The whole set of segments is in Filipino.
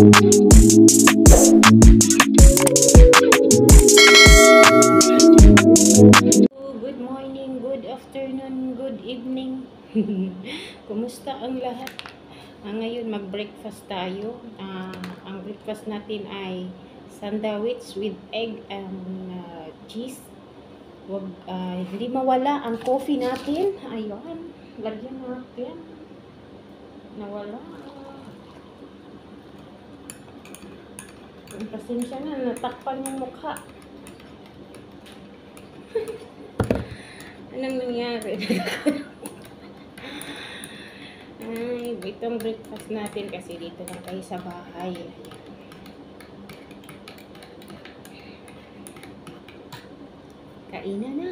Good morning, good afternoon, good evening. Kumusta ang lahat? Ngayon mag-breakfast tayo. Ang breakfast natin ay sandwich with egg and cheese. Hindi mawala ang coffee natin. Ayun, lagyan natin. Nawala. Pasensya na, natakpan yung mukha. Anong nangyari? Ay, itong breakfast natin kasi dito lang tayo sa bahay. Kainan na.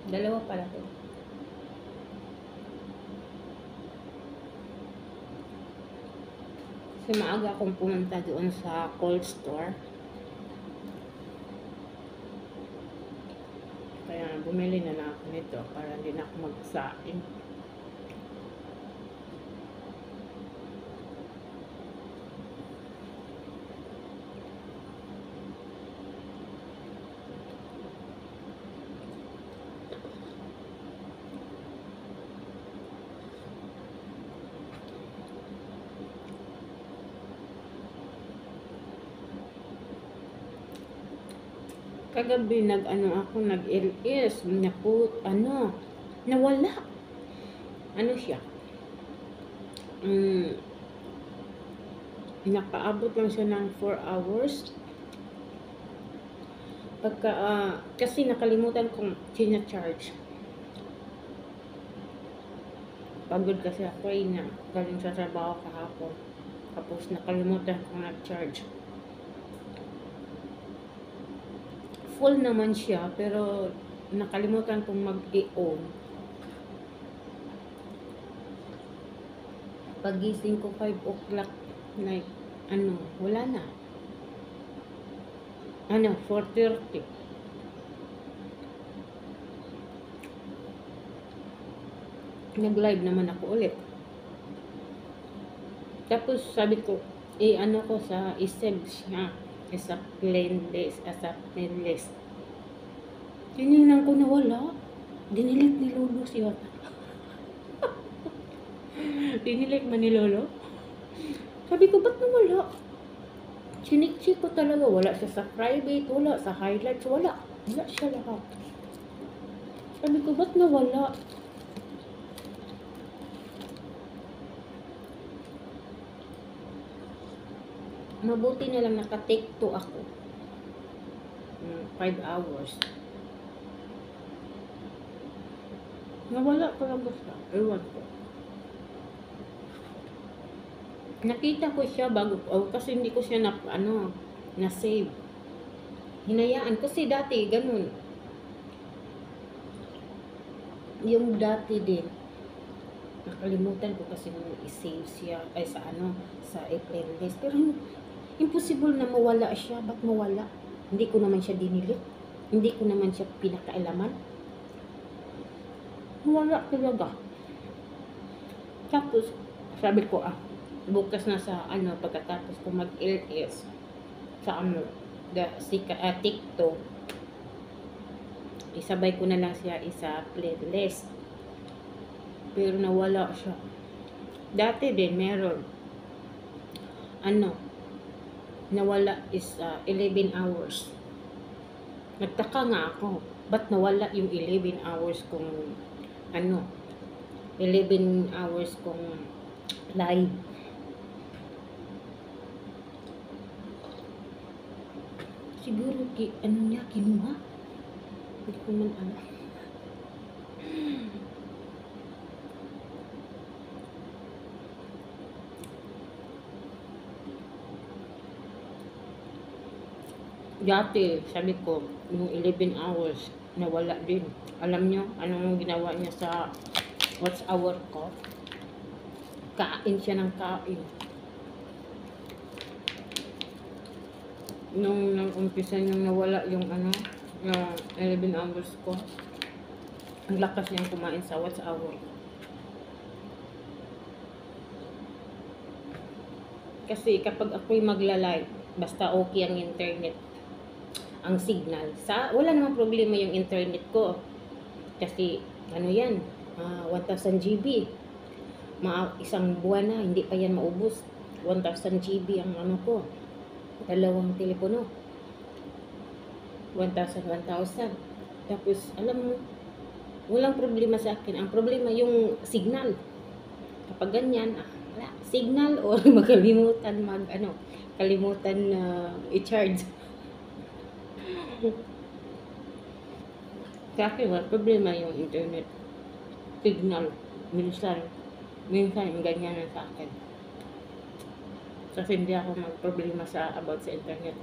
Dalawa pala to. Kasi maaga akong pumunta doon sa cold store. Kaya bumili na ako nito para hindi na ako magsaing. Kagabi nag-LS, nawala. Ano siya? Nakaabot lang siya ng 4 hours. Kasi nakalimutan kong charge. Pagod kasi ako galing sa trabaho kahapon. Tapos nakalimutan kong nag-charge. Full naman siya, pero nakalimutan kong mag-i-on. Pagising ko 5 o'clock, wala na. 4:30. Nag-live naman ako ulit. Tapos sabi ko, ko sa isave siya. As a playlist. Tinignan ko na wala. Dinilit ni Lolo siya. Dinilit man ni Lolo. Sabi ko, ba't nawala? Chinik-chik ko talaga. Wala siya sa private, wala sa highlights, wala. Wala siya lahat. Sabi ko, ba't nawala? Mabuti na lang naka-take 2 ako. 5 hours. Nawala talaga siya. Ewan ko. Nakita ko siya kasi hindi ko siya na-save. Hinayaan. Kasi dati, ganun. Yung dati din, nakalimutan ko kasi nung i-save siya, sa playlist. Pero impossible na mawala siya. Ba't mawala? Hindi ko naman siya dinilit. Hindi ko naman siya pinakailaman. Mawala talaga. Tapos, sabi ko, bukas na sa pagkatapos ko mag-LS sa TikTok, isabay ko na lang siya isa playlist. Pero nawala siya. Dati din meron. Nawala is 11 hours. Nagtaka nga ako, ba't nawala yung 11 hours kung 11 hours kung live. Siguro kinuha. Hindi ko man alam. Dati, sabi ko, yung 11 hours, nawala din. Alam nyo, anong ginawa niya sa watch hour ko? Kain siya ng kain. Nung nag-umpisa yung nawala yung yung 11 hours ko, ang lakas niyang kumain sa watch hour. Kasi kapag ako'y magla-live, basta okay ang internet, ang signal, wala namang problema yung internet ko. Kasi, ano yan, 1,000 GB. Isang buwan na, hindi pa yan maubos. 1,000 GB ang ano ko. Dalawang telepono. 1,000, 1,000. Tapos, alam mo, walang problema sa akin. Ang problema yung signal. Kapag ganyan, wala. Signal or makalimutan kalimutan na i-charge. Sa akin, wala problema yung internet. Signal. Minsan ganyan na sa akin. Kasi hindi ako magproblema about sa internet.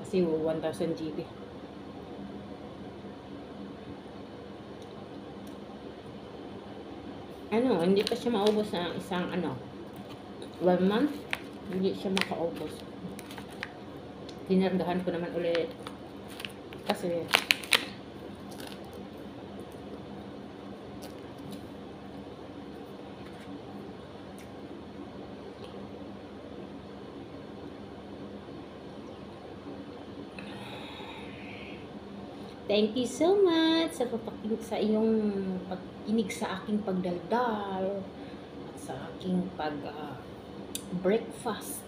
Kasi 1,000 GB. Hindi pa siya maubos na isang 1 month. Hindi siya makaubos. Tinargahan ko naman ulit. Kasi thank you so much sa iyong pagkinig sa aking pagdaldal at sa aking breakfast.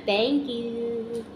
Thank you.